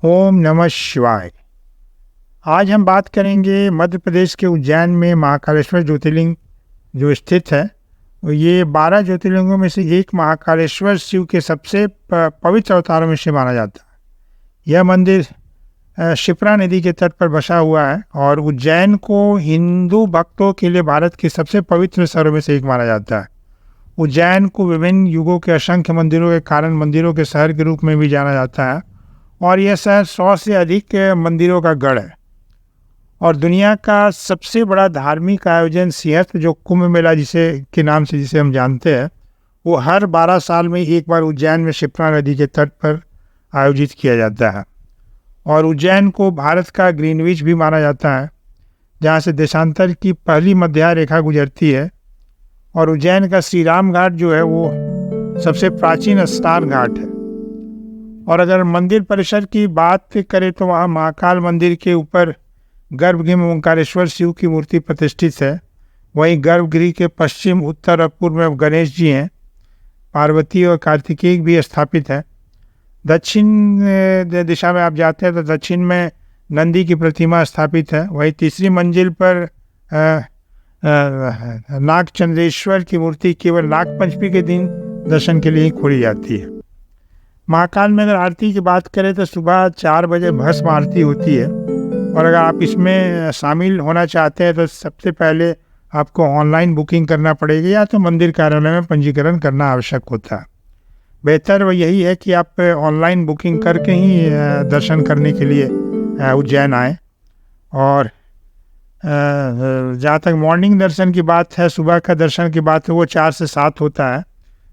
ओम नमः शिवाय। आज हम बात करेंगे मध्य प्रदेश के उज्जैन में महाकालेश्वर ज्योतिर्लिंग जो स्थित है। ये 12 ज्योतिर्लिंगों में से एक महाकालेश्वर शिव के सबसे पवित्र अवतारों में से माना जाता है। यह मंदिर शिप्रा नदी के तट पर बसा हुआ है और उज्जैन को हिंदू भक्तों के लिए भारत के सबसे पवित्र शहरों में से एक माना जाता है। उज्जैन को विभिन्न युगों के असंख्य मंदिरों के कारण मंदिरों के शहर के रूप में भी जाना जाता है और यह शहर 100 से अधिक मंदिरों का गढ़ है। और दुनिया का सबसे बड़ा धार्मिक आयोजन सिंहस्थ जो कुंभ मेला जिसे नाम से हम जानते हैं, वो हर 12 साल में एक बार उज्जैन में शिप्रा नदी के तट पर आयोजित किया जाता है। और उज्जैन को भारत का ग्रीनविच भी माना जाता है, जहाँ से देशांतर की पहली मध्य रेखा गुजरती है। और उज्जैन का श्री राम घाट जो है वो सबसे प्राचीन स्नान घाट है। और अगर मंदिर परिसर की बात करें तो वहाँ महाकाल मंदिर के ऊपर गर्भगृह में ओंकारेश्वर शिव की मूर्ति प्रतिष्ठित है। वहीं गर्भगृह के पश्चिम, उत्तर और पूर्व में गणेश जी हैं। पार्वती और कार्तिकेय भी स्थापित है। दक्षिण दिशा में आप जाते हैं तो दक्षिण में नंदी की प्रतिमा स्थापित है। वहीं तीसरी मंजिल पर नागचंद्रेश्वर की मूर्ति केवल नागपंचमी के दिन दर्शन के लिए ही खोली जाती है। महाकाल में अगर आरती की बात करें तो सुबह 4 बजे भस्म आरती होती है। और अगर आप इसमें शामिल होना चाहते हैं तो सबसे पहले आपको ऑनलाइन बुकिंग करना पड़ेगी या तो मंदिर कार्यालय में पंजीकरण करना आवश्यक होता है। बेहतर वो यही है कि आप ऑनलाइन बुकिंग करके ही दर्शन करने के लिए उज्जैन आएँ। और जहाँ तक मॉर्निंग दर्शन की बात है, सुबह का दर्शन की बात है, वो 4 से 7 होता है।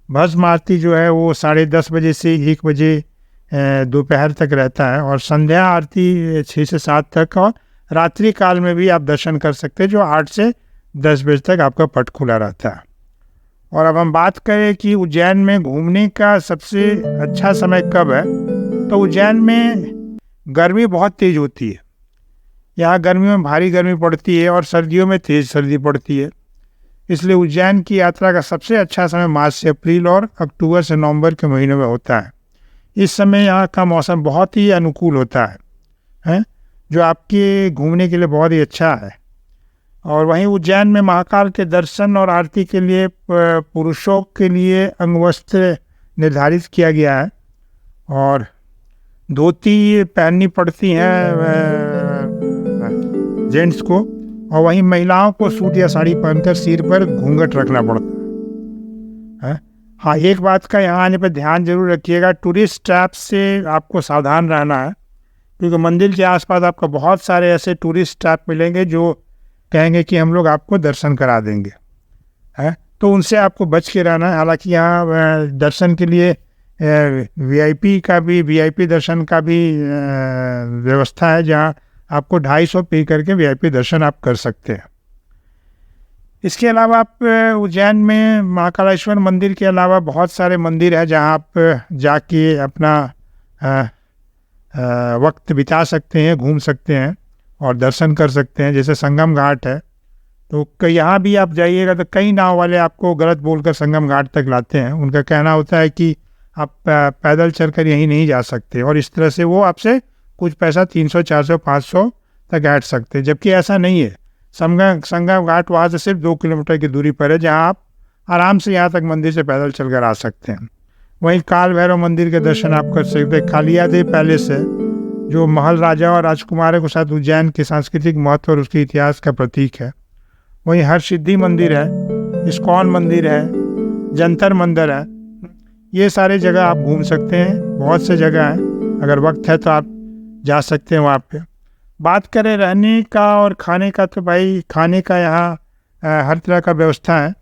भस्म आरती जो है वो 10:30 बजे से 1 बजे दोपहर तक रहता है। और संध्या आरती 6 से 7 तक, और रात्रि काल में भी आप दर्शन कर सकते हैं जो 8 से 10 बजे तक आपका पट खुला रहता है। और अब हम बात करें कि उज्जैन में घूमने का सबसे अच्छा समय कब है, तो उज्जैन में गर्मी बहुत तेज़ होती है। यहाँ गर्मियों में भारी गर्मी पड़ती है और सर्दियों में तेज़ सर्दी पड़ती है। इसलिए उज्जैन की यात्रा का सबसे अच्छा समय मार्च से अप्रैल और अक्टूबर से नवंबर के महीनों में होता है। इस समय यहाँ का मौसम बहुत ही अनुकूल होता है, जो आपके घूमने के लिए बहुत ही अच्छा है। और वहीं उज्जैन में महाकाल के दर्शन और आरती के लिए पुरुषों के लिए अंगवस्त्र निर्धारित किया गया है और धोती पहननी पड़ती हैं जेंट्स को। और वहीं महिलाओं को सूट या साड़ी पहनकर सिर पर घूंघट रखना पड़ता है। हाँ, एक बात का यहाँ आने पर ध्यान जरूर रखिएगा, टूरिस्ट ट्रैप से आपको सावधान रहना है, क्योंकि मंदिर के आसपास आपको बहुत सारे ऐसे टूरिस्ट ट्रैप मिलेंगे जो कहेंगे कि हम लोग आपको दर्शन करा देंगे, है, तो उनसे आपको बच के रहना है। हालांकि यहाँ दर्शन के लिए वीआईपी दर्शन का भी व्यवस्था है, जहाँ आपको 250 पे करके वीआईपी दर्शन आप कर सकते हैं। इसके अलावा आप उज्जैन में महाकालेश्वर मंदिर के अलावा बहुत सारे मंदिर हैं जहाँ आप जाके अपना वक्त बिता सकते हैं, घूम सकते हैं और दर्शन कर सकते हैं। जैसे संगम घाट है, तो यहाँ भी आप जाइएगा तो कई नाव वाले आपको गलत बोलकर संगम घाट तक लाते हैं। उनका कहना होता है कि आप पैदल चलकर यहीं नहीं जा सकते, और इस तरह से वो आपसे कुछ पैसा 300, 400, 500 तक ऐड सकते हैं, जबकि ऐसा नहीं है। संगम घाट वहाँ से सिर्फ 2 किलोमीटर की दूरी पर है, जहाँ आप आराम से यहाँ तक मंदिर से पैदल चलकर आ सकते हैं। वहीं काल भैरव मंदिर के दर्शन आप कर सकते हैं। कालियादेव पैलेस है, जो महल राजा और राजकुमारों के साथ उज्जैन के सांस्कृतिक महत्व और उसके इतिहास का प्रतीक है। वहीं हरसिद्धि मंदिर है, इस्कॉन मंदिर है, जंतर मंदिर है। ये सारे जगह आप घूम सकते हैं, बहुत से जगह हैं, अगर वक्त है तो आप जा सकते हैं वहाँ पे। बात करें रहने का और खाने का, तो भाई खाने का यहाँ हर तरह का व्यवस्था है,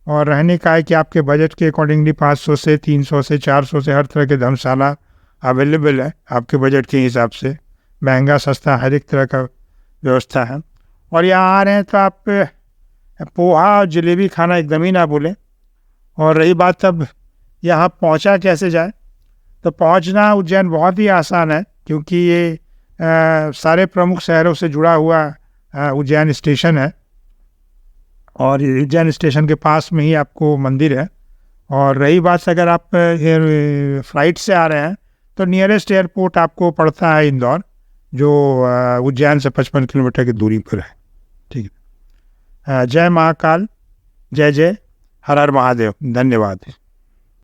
और रहने का है कि आपके बजट के अकॉर्डिंगली 500 से 300 से 400 से हर तरह के धर्मशाला अवेलेबल है आपके बजट के हिसाब से। महंगा सस्ता हर एक तरह का व्यवस्था है। और यहाँ आ रहे हैं तो आप पोहा और जलेबी खाना एकदम ही ना भूलें। और रही बात अब यहाँ पहुँचा कैसे जाए, तो पहुँचना उज्जैन बहुत ही आसान है, क्योंकि ये सारे प्रमुख शहरों से जुड़ा हुआ उज्जैन स्टेशन है। और उज्जैन स्टेशन के पास में ही आपको मंदिर है। और रही बात अगर आप फ्लाइट से आ रहे हैं तो नियरेस्ट एयरपोर्ट आपको पड़ता है इंदौर, जो उज्जैन से 55 किलोमीटर की दूरी पर है। ठीक है। जय महाकाल, जय जय, हर हर महादेव, धन्यवाद।